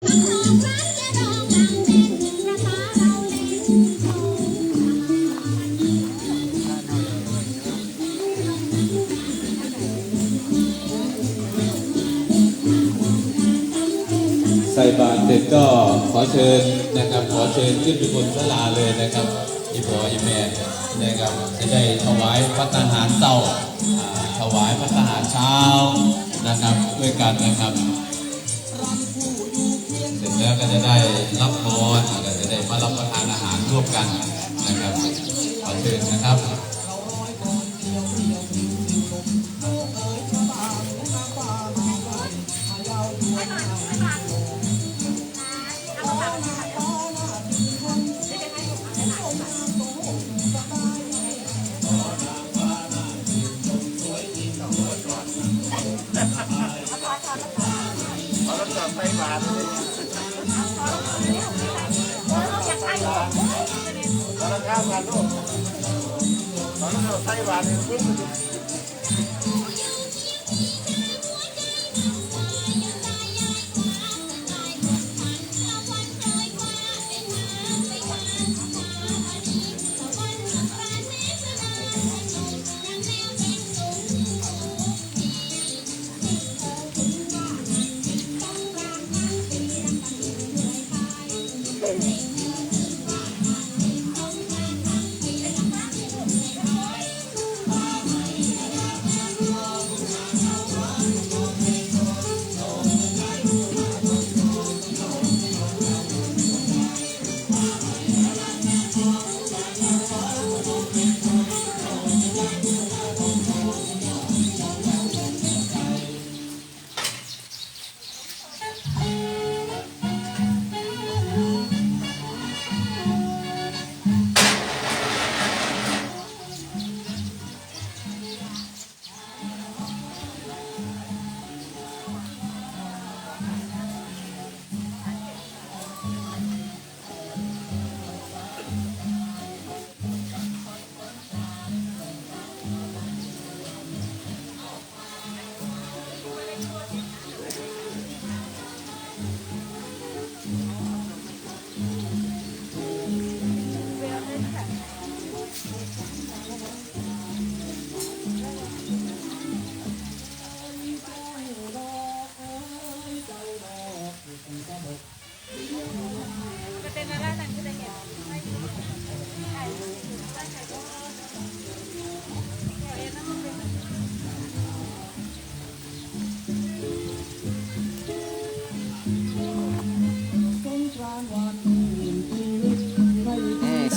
ใส่บาตรเสร็จก็ขอเชิญนะครับขอเชิญขึ้นไปบนศาลาเลยนะครับอีพ่ออีแม่นะครับจะได้ถวายพระทหารเช้าถวายพระทหารเช้านะครับด้วยกันนะครับเสร็จแล้วก็จะได้รับพรก็จะได้มารับประทานอาหารร่วมกันนะครับขอเชิญนะครับ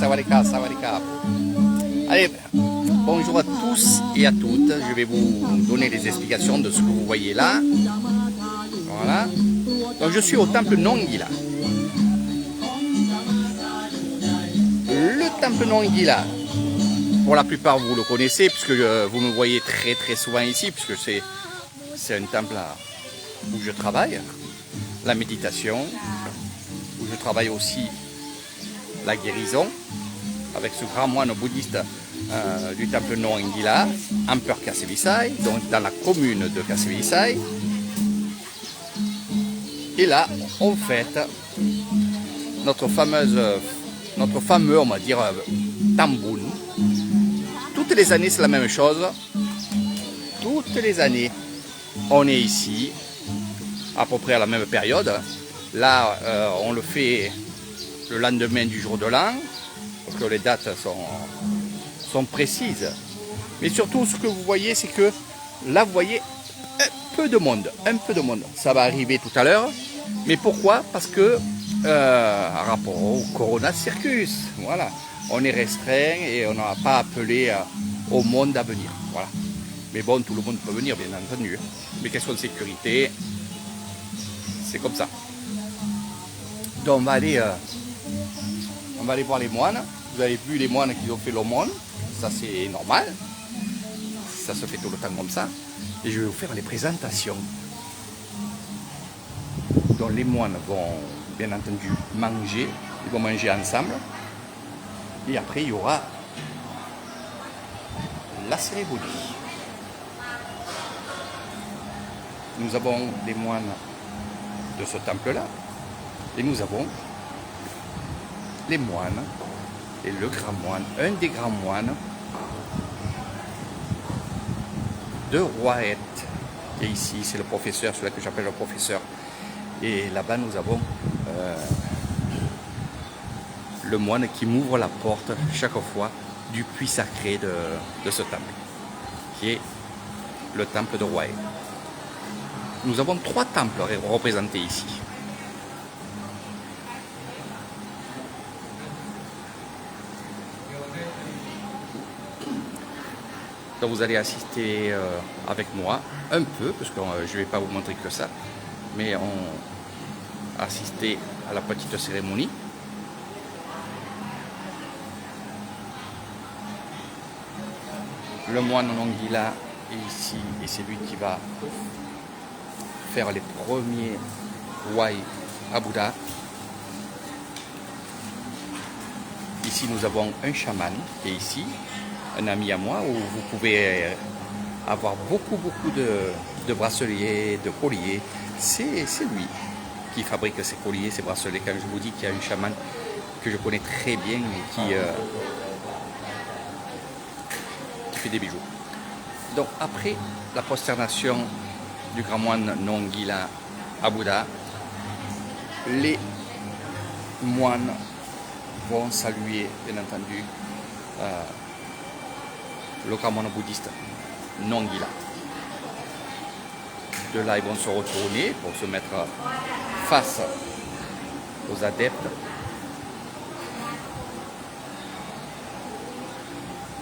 Sawadika, sawadika. Allez, bonjour à tous et à toutes. Je vais vous donner les explications de ce que vous voyez là. Voilà. Donc je suis au temple Nongila. Le temple Nongila, pour la plupart vous le connaissez puisque vous me voyez très souvent ici puisque c'est un temple où je travaille, la méditation, où je travaille aussi la guérison, avec ce grand moine bouddhiste du temple Nongila, Empereur Kassevisai, donc dans la commune de Kassevisai. Et là, on fête notre fameux, on va dire, Tambun. Toutes les années, c'est la même chose. Toutes les années, on est ici, à peu près à la même période. Là, on le fait le lendemain du jour de l'an, parce que les dates sont précises. Mais surtout, ce que vous voyez, c'est que là, vous voyez un peu de monde. Ça va arriver tout à l'heure. Mais pourquoi? Parce que, par rapport au Corona Circus, voilà, on est restreint et on n'a pas appelé au monde à venir. Voilà. Mais bon, tout le monde peut venir, bien entendu. Mais question de sécurité, c'est comme ça. Donc, on va aller voir les moines. Vous avez vu les moines qui ont fait l'aumône. Ça, c'est normal. Ça se fait tout le temps comme ça. Et je vais vous faire les présentations. Donc, les moines vont, bien entendu, manger. Ils vont manger ensemble. Et après, il y aura la cérémonie. Nous avons des moines de ce temple-là. Et nous avons les moines et le grand moine, un des grands moines de Roaette, qui est ici, c'est le professeur, celui que j'appelle le professeur. Et là-bas, nous avons le moine qui m'ouvre la porte chaque fois du puits sacré de ce temple, qui est le temple de Roaette. Nous avons 3 temples représentés ici. Donc vous allez assister avec moi un peu, parce que je ne vais pas vous montrer que ça, mais on va assister à la petite cérémonie. Le moine Nongila est ici et c'est lui qui va faire les premiers Wai à Bouddha. Ici nous avons un chaman qui est ici, un ami à moi, où vous pouvez avoir beaucoup de bracelets, de colliers. C'est lui qui fabrique ces colliers, ces bracelets. Quand je vous dis qu'il y a un chaman que je connais très bien et qui fait des bijoux. Donc après la prosternation du grand moine Nongila à Bouddha, les moines vont saluer, bien entendu, le grand moine bouddhiste Nongila. De là, ils vont se retourner pour se mettre face aux adeptes.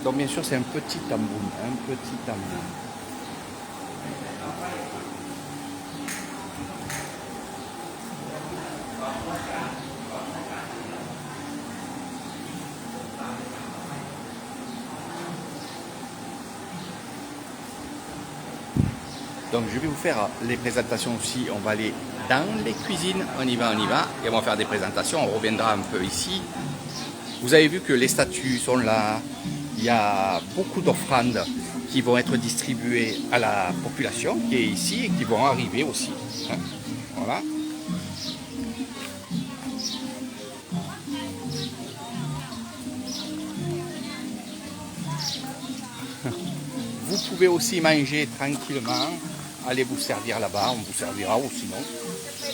Donc bien sûr, c'est un petit tambour, Donc je vais vous faire les présentations aussi. On va aller dans les cuisines, on y va, et on va faire des présentations. On reviendra un peu ici. Vous avez vu que les statues sont là. Il y a beaucoup d'offrandes qui vont être distribuées à la population qui est ici et qui vont arriver aussi. Hein. Voilà. Vous pouvez aussi manger tranquillement. Allez vous servir là-bas, on vous servira ou sinon. Je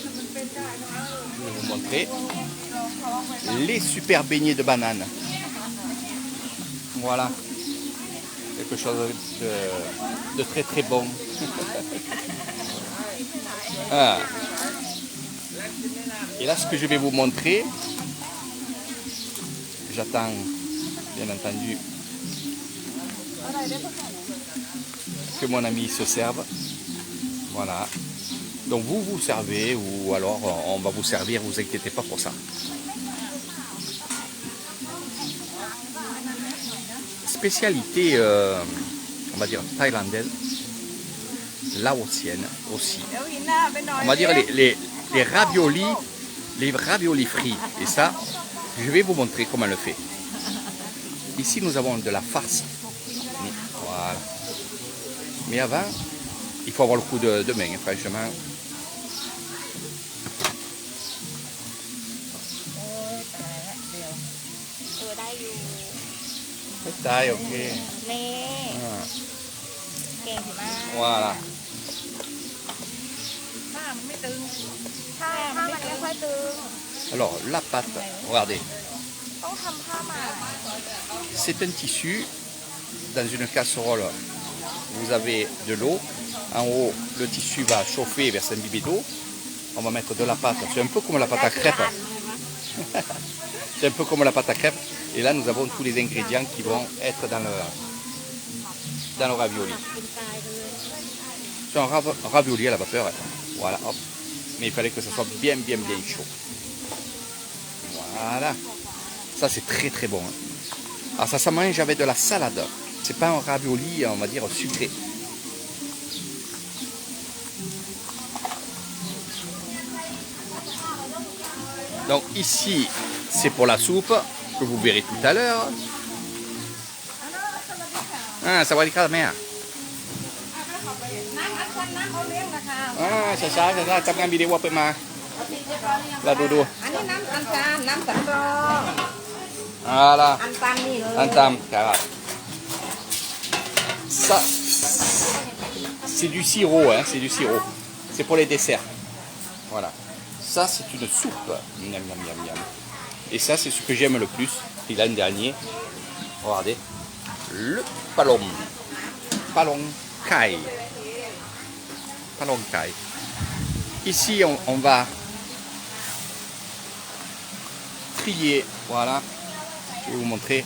vais vous montrer les super beignets de banane. Voilà. Quelque chose de très très bon. Ah. Et là, ce que je vais vous montrer, j'attends bien entendu que mon ami se serve. Voilà. Donc vous vous servez ou alors on va vous servir, vous inquiétez pas pour ça. Spécialité, on va dire thaïlandaise, laotienne aussi. On va dire les raviolis frits. Et ça, je vais vous montrer comment on le fait. Ici, nous avons de la farce. Voilà. Mais avant, il faut avoir le coup de main, franchement. Taille, ok. Voilà. Alors, la pâte, regardez. C'est un tissu dans une casserole. Vous avez de l'eau. En haut, le tissu va chauffer vers s'imbiber d'eau. On va mettre de la pâte. C'est un peu comme la pâte à crêpes. C'est un peu comme la pâte à crêpes. Et là, nous avons tous les ingrédients qui vont être dans le ravioli. C'est un ravioli à la vapeur. Voilà, hop. Mais il fallait que ça soit bien chaud. Voilà. Ça, c'est très très bon. Alors ça se mange avec de la salade. C'est pas un ravioli, on va dire, sucré. Donc ici, c'est pour la soupe, que vous verrez tout à l'heure. Ah, ça va être calme. Ah, c'est ça, ça, ça prend vidéo après ma. Là, Dodo. อันนี้น้ำอัญชันน้ำสันรอง Voilà. อันตันนี่เลย Antam, voilà. Ça, c'est du sirop, hein, c'est du sirop. C'est pour les desserts. Voilà. Ça, c'est une soupe. Miam, miam, miam, miam. Et ça, c'est ce que j'aime le plus. Et l'an dernier, regardez, le palom. Palom kai. Palom kai. Ici, on va trier. Voilà. Je vais vous montrer.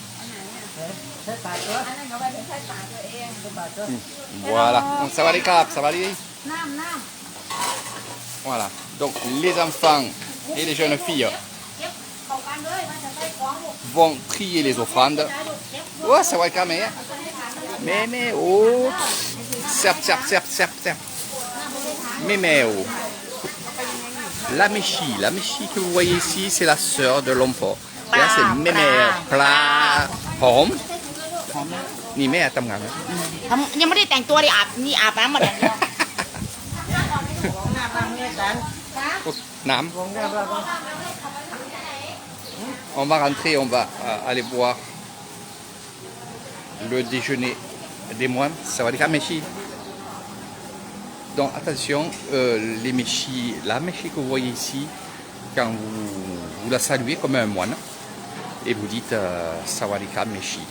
ใช้ปากตัวอันนั้นเขาไปเป็นใช้ปากตัวเองเป็นปากตัว Voilà. Donc, ça va les crabes, ça va les... น้ำน้ Voilà. Donc les enfants et les jeunes filles ำเก็บเข้ากันเลยมันจะใช้ของลูก vont trier les offrandes. ได้ลูกเก็บ Oh, ça va quand même. Mais, oh. Serp, serp, serp, serp, serp. Mais, oh. La méchie que vous voyez ici, c'est la sœur de l'ompo. Et là, c'est mémé, plat, hom. Ni mé à tam ngam. ยังไม่ได้แต่งตัวเลยอาบนี่อาบน้ำมาแล้ว Nam. On va rentrer, on va aller boire le déjeuner des moines. Ça va les méchis. Donc attention, les méchis, la méchie que vous voyez ici, quand vous la saluez comme un moine, et vous dites Sawadika Meshi.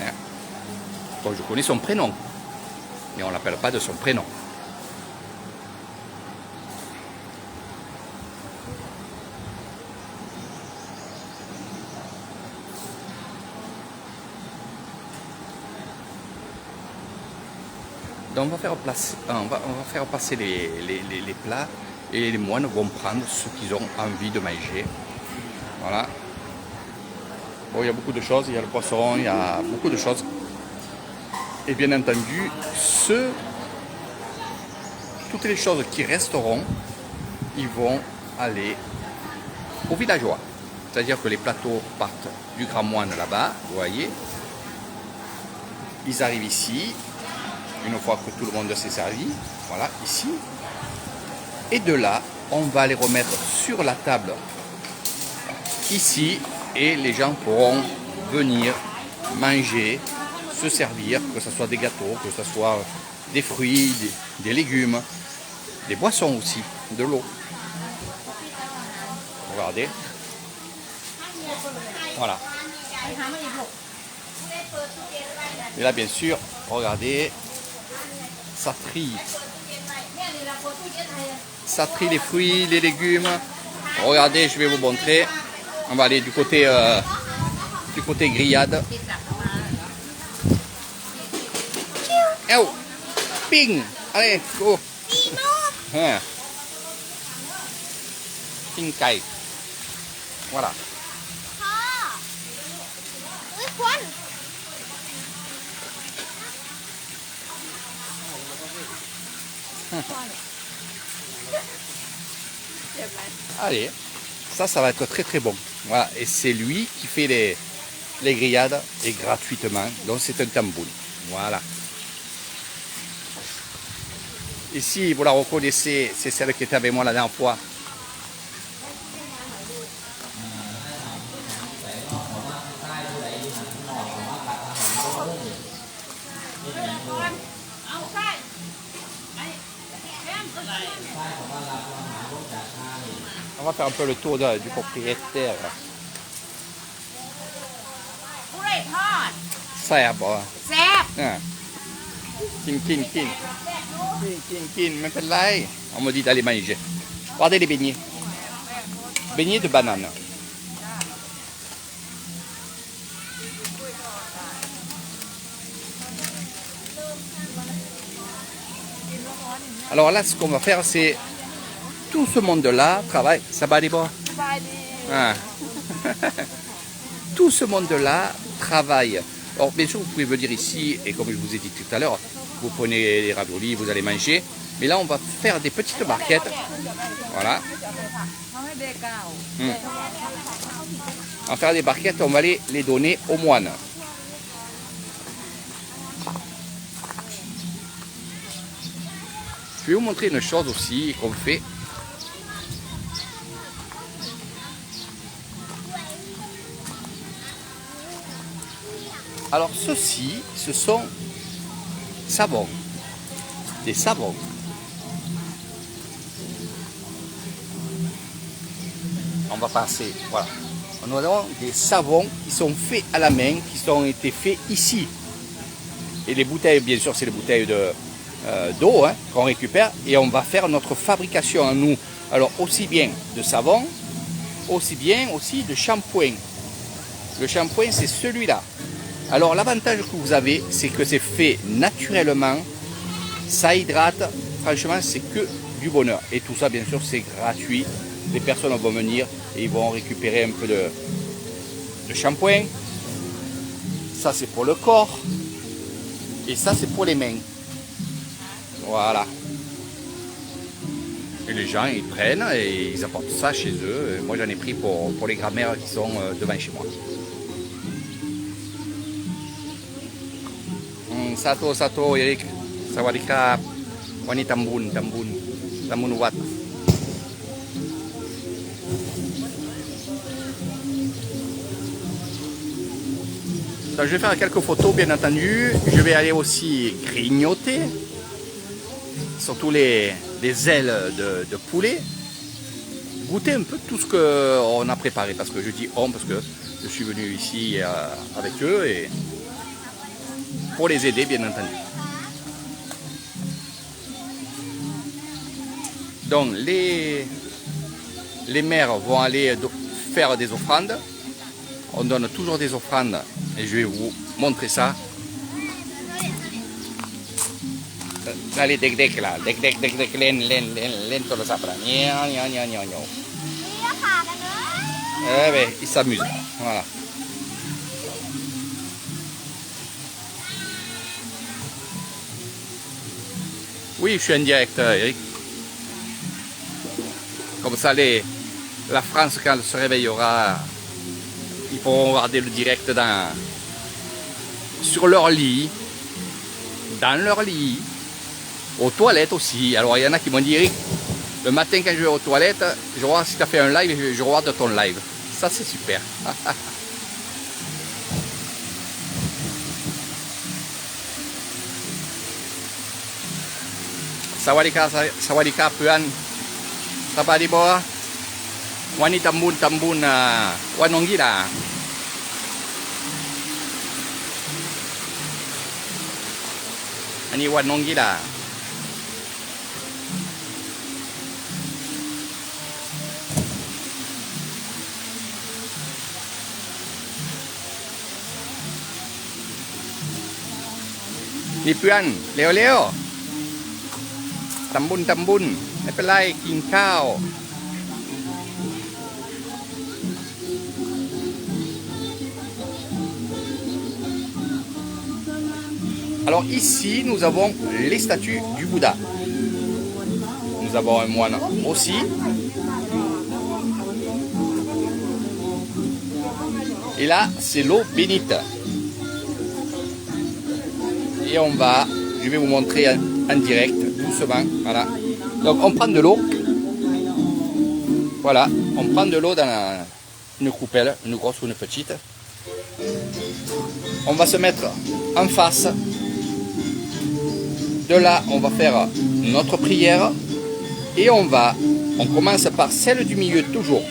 Hein. Bon, je connais son prénom, mais on ne l'appelle pas de son prénom. Donc on va faire passer les plats et les moines vont prendre ce qu'ils ont envie de manger. Voilà. Bon, il y a beaucoup de choses, il y a le poisson, il y a beaucoup de choses. Et bien entendu, toutes les choses qui resteront, ils vont aller aux villageois. C'est-à-dire que les plateaux partent du grand moine là-bas, vous voyez. Ils arrivent ici, une fois que tout le monde s'est servi, voilà, ici. Et de là, on va les remettre sur la table, ici, et les gens pourront venir manger, se servir, que ce soit des gâteaux, que ce soit des fruits, des légumes, des boissons aussi, de l'eau. Regardez. Voilà. Et là, bien sûr, regardez, ça trie. Ça trie les fruits, les légumes. Regardez, je vais vous montrer. On va aller du côté grillade. Oh, ping. Allez, go. Hein. Ping kai. Voilà. อุ้ยควัน Allez, ça va être très très bon. Voilà, et c'est lui qui fait les grillades et gratuitement. Donc c'est un tambour. Voilà. Ici, vous la reconnaissez, c'est celle qui était avec moi la dernière fois. On va faire un peu le tour du propriétaire. ผู้ใดทอด Ça y est, bon. แซ่บ Hein. Kin, mais pas de l'ail. On me dit d'aller manger. Regardez les beignets. Beignets de banane. Alors là, ce qu'on va faire, c'est tout ce monde-là travaille. Ça va aller boire. Ah. Tout ce monde-là travaille. Alors bien sûr, vous pouvez venir ici et comme je vous ai dit tout à l'heure, vous prenez les raviolis, vous allez manger. Mais là, on va faire des petites barquettes. Voilà. On va faire des barquettes, on va les donner aux moines. Je vais vous montrer une chose aussi qu'on fait. Alors ceux-ci, ce sont savons, des savons. On va passer, voilà. Nous avons des savons qui sont faits à la main, qui ont été faits ici. Et les bouteilles, bien sûr, c'est les bouteilles d'eau hein, qu'on récupère. Et on va faire notre fabrication à nous. Alors aussi bien de savon, aussi bien aussi de shampoing. Le shampoing, c'est celui-là. Alors l'avantage que vous avez, c'est que c'est fait naturellement. Ça hydrate. Franchement, c'est que du bonheur. Et tout ça, bien sûr, c'est gratuit. Les personnes vont venir et ils vont récupérer un peu de shampoing. Ça, c'est pour le corps. Et ça, c'est pour les mains. Voilà. Et les gens, ils prennent et ils apportent ça chez eux. Et moi, j'en ai pris pour les grands-mères qui sont devant chez moi. Sato, sato, Eric. Sawadika. Wani tambun, tambun. Tambun wat. Donc, je vais faire quelques photos, bien entendu. Je vais aller aussi grignoter. Surtout les ailes de poulet. Goûter un peu tout ce qu'on a préparé. Parce que je dis on, parce que je suis venu ici avec eux. Et pour les aider, bien entendu. Donc, les mères vont aller faire des offrandes. On donne toujours des offrandes et je vais vous montrer ça. Allez, dec là, dec, len, tout ça. Eh ben, ils s'amusent. Voilà. Oui, je suis en direct, Eric. Comme ça, la France, quand elle se réveillera, ils pourront regarder le direct sur leur lit, dans leur lit, aux toilettes aussi. Alors il y en a qui m'ont dit, Eric, le matin quand je vais aux toilettes, je regarde si tu as fait un live, je regarde ton live. Ça c'est super. Sawadika, sawadika, puan. Sapa di bawah. Wani tambun wanongira. Ani wanongira. Ni puan, Leo. Tambun ไม่เป็นไรกินข้าว Alors ici, nous avons les statues du Bouddha. Nous avons un moine aussi. Et là, c'est l'eau bénite. Et on va, je vais vous montrer en direct, doucement. Voilà. Donc on prend de l'eau. Voilà, on prend de l'eau dans une coupelle, une grosse ou une petite. On va se mettre en face. De là, on va faire notre prière et on commence par celle du milieu toujours.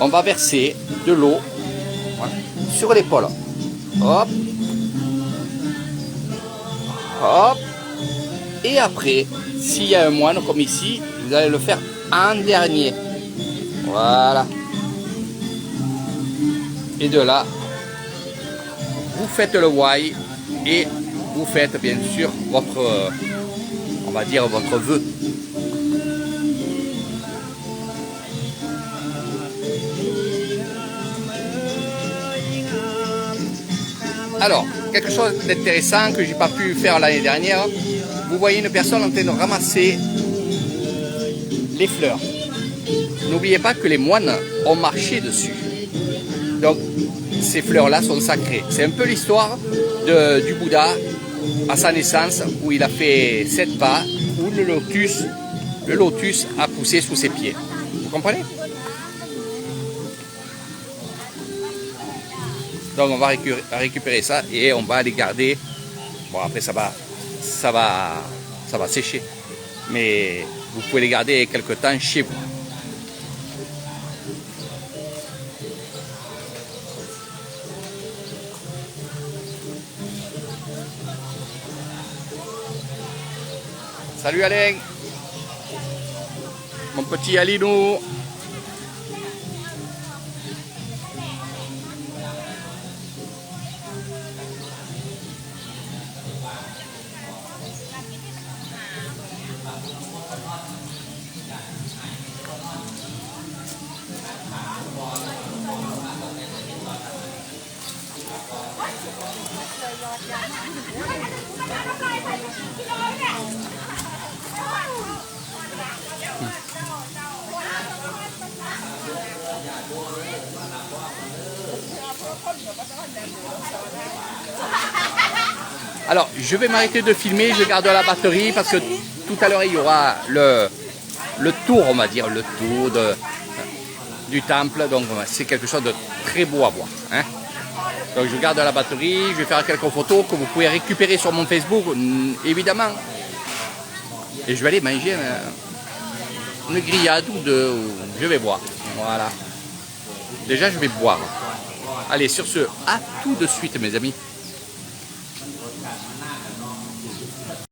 On va verser de l'eau sur l'épaule. Hop. Hop. Et après, s'il y a un moine comme ici, vous allez le faire en dernier. Voilà. Et de là, vous faites le wai et vous faites bien sûr votre, on va dire votre vœu. Alors, quelque chose d'intéressant que j'ai pas pu faire l'année dernière, vous voyez une personne en train de ramasser les fleurs. N'oubliez pas que les moines ont marché dessus. Donc, ces fleurs-là sont sacrées. C'est un peu l'histoire du Bouddha à sa naissance, où il a fait 7 pas, où le lotus a poussé sous ses pieds. Vous comprenez? Donc on va récupérer ça et on va les garder. Bon après ça va sécher. Mais vous pouvez les garder quelque temps chez vous. Salut Alain, mon petit Alino. Alors, je vais m'arrêter de filmer, je garde la batterie parce que tout à l'heure, il y aura le tour, on va dire, le tour du temple. Donc, c'est quelque chose de très beau à voir. Hein. Donc, je garde la batterie, je vais faire quelques photos que vous pouvez récupérer sur mon Facebook, évidemment. Et je vais aller manger une grillade ou deux, je vais boire. Voilà. Déjà, je vais boire. Allez, sur ce, à tout de suite, mes amis.